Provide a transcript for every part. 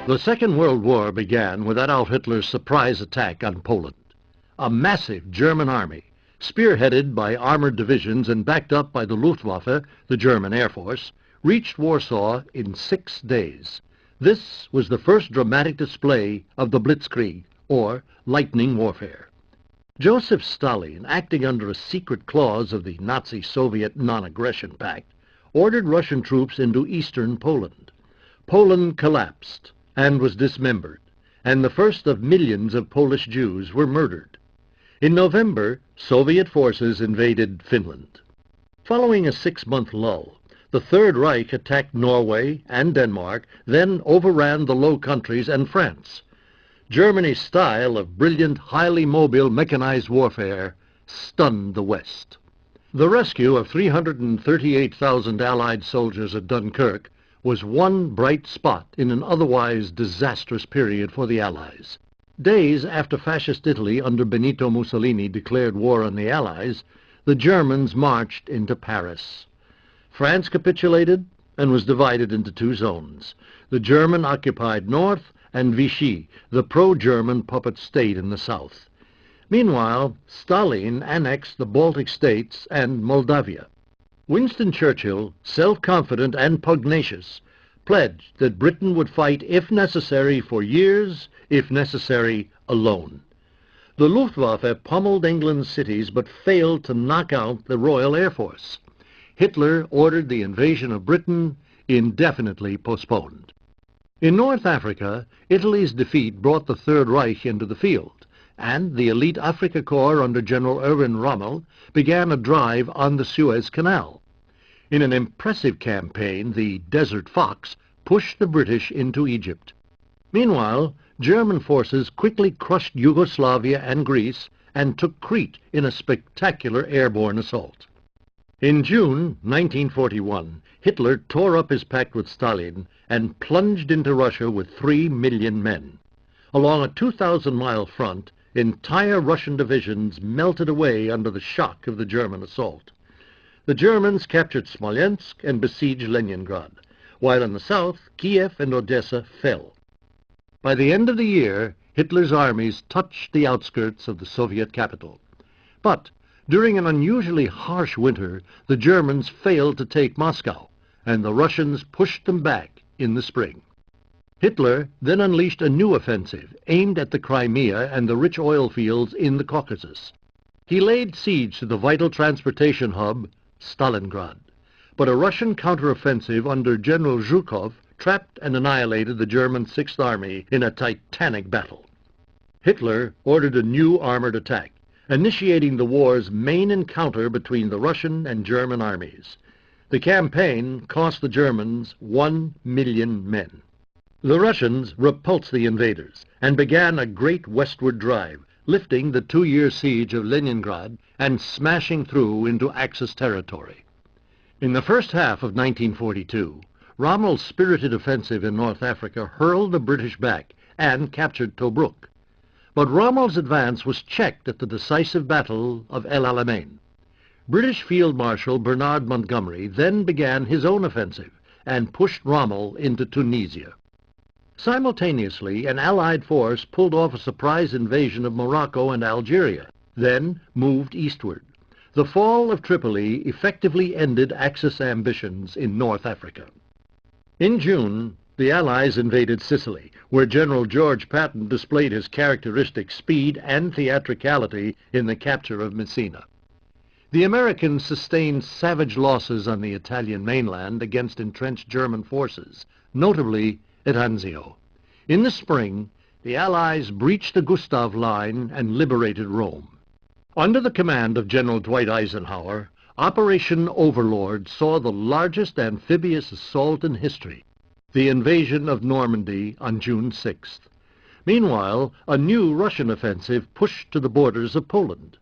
The Second World War began with Adolf Hitler's surprise attack on Poland. A massive German army, spearheaded by armored divisions and backed up by the Luftwaffe, the German Air Force, reached Warsaw in 6 days. This was the first dramatic display of the Blitzkrieg, or lightning warfare. Joseph Stalin, acting under a secret clause of the Nazi-Soviet non-aggression pact, ordered Russian troops into eastern Poland. Poland collapsed and was dismembered, and the first of millions of Polish Jews were murdered. In November, Soviet forces invaded Finland. Following a 6-month lull, the Third Reich attacked Norway and Denmark, then overran the Low Countries and France. Germany's style of brilliant, highly mobile mechanized warfare stunned the West. The rescue of 338,000 Allied soldiers at Dunkirk was one bright spot in an otherwise disastrous period for the Allies. Days after Fascist Italy under Benito Mussolini declared war on the Allies, the Germans marched into Paris. France capitulated and was divided into 2 zones. The German-occupied North and Vichy, the pro-German puppet state in the south. Meanwhile, Stalin annexed the Baltic states and Moldavia. Winston Churchill, self-confident and pugnacious, pledged that Britain would fight if necessary for years, if necessary alone. The Luftwaffe pummeled England's cities but failed to knock out the Royal Air Force. Hitler ordered the invasion of Britain indefinitely postponed. In North Africa, Italy's defeat brought the Third Reich into the field, and the elite Afrika Korps under General Erwin Rommel began a drive on the Suez Canal. In an impressive campaign, the Desert Fox pushed the British into Egypt. Meanwhile, German forces quickly crushed Yugoslavia and Greece and took Crete in a spectacular airborne assault. In June 1941, Hitler tore up his pact with Stalin and plunged into Russia with 3 million men. Along a 2,000-mile front, entire Russian divisions melted away under the shock of the German assault. The Germans captured Smolensk and besieged Leningrad, while in the south, Kiev and Odessa fell. By the end of the year, Hitler's armies touched the outskirts of the Soviet capital. But during an unusually harsh winter, the Germans failed to take Moscow, and the Russians pushed them back in the spring. Hitler then unleashed a new offensive aimed at the Crimea and the rich oil fields in the Caucasus. He laid siege to the vital transportation hub, Stalingrad, but a Russian counteroffensive under General Zhukov trapped and annihilated the German Sixth Army in a titanic battle. Hitler ordered a new armored attack, initiating the war's main encounter between the Russian and German armies. The campaign cost the Germans 1 million men. The Russians repulsed the invaders and began a great westward drive, lifting the 2-year siege of Leningrad and smashing through into Axis territory. In the first half of 1942, Rommel's spirited offensive in North Africa hurled the British back and captured Tobruk. But Rommel's advance was checked at the decisive Battle of El Alamein. British Field Marshal Bernard Montgomery then began his own offensive and pushed Rommel into Tunisia. Simultaneously, an Allied force pulled off a surprise invasion of Morocco and Algeria, then moved eastward. The fall of Tripoli effectively ended Axis ambitions in North Africa. In June, the Allies invaded Sicily, where General George Patton displayed his characteristic speed and theatricality in the capture of Messina. The Americans sustained savage losses on the Italian mainland against entrenched German forces, notably at Anzio. In the spring, the Allies breached the Gustav Line and liberated Rome. Under the command of General Dwight Eisenhower, Operation Overlord saw the largest amphibious assault in history, the invasion of Normandy on June 6th. Meanwhile, a new Russian offensive pushed to the borders of Poland.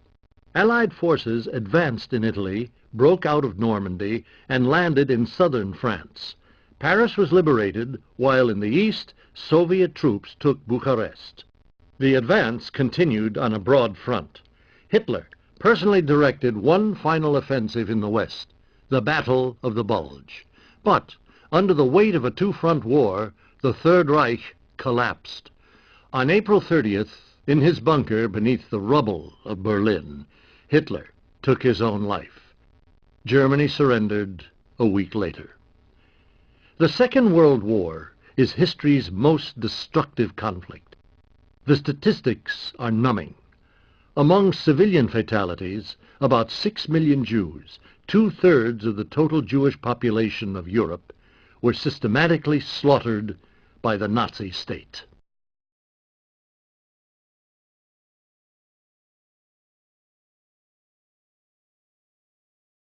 Allied forces advanced in Italy, broke out of Normandy, and landed in southern France. Paris was liberated, while in the east, Soviet troops took Bucharest. The advance continued on a broad front. Hitler personally directed one final offensive in the west, the Battle of the Bulge. But under the weight of a two-front war, the Third Reich collapsed. On April 30th, in his bunker beneath the rubble of Berlin, Hitler took his own life. Germany surrendered a week later. The Second World War is history's most destructive conflict. The statistics are numbing. Among civilian fatalities, about 6 million Jews, 2/3 of the total Jewish population of Europe, were systematically slaughtered by the Nazi state.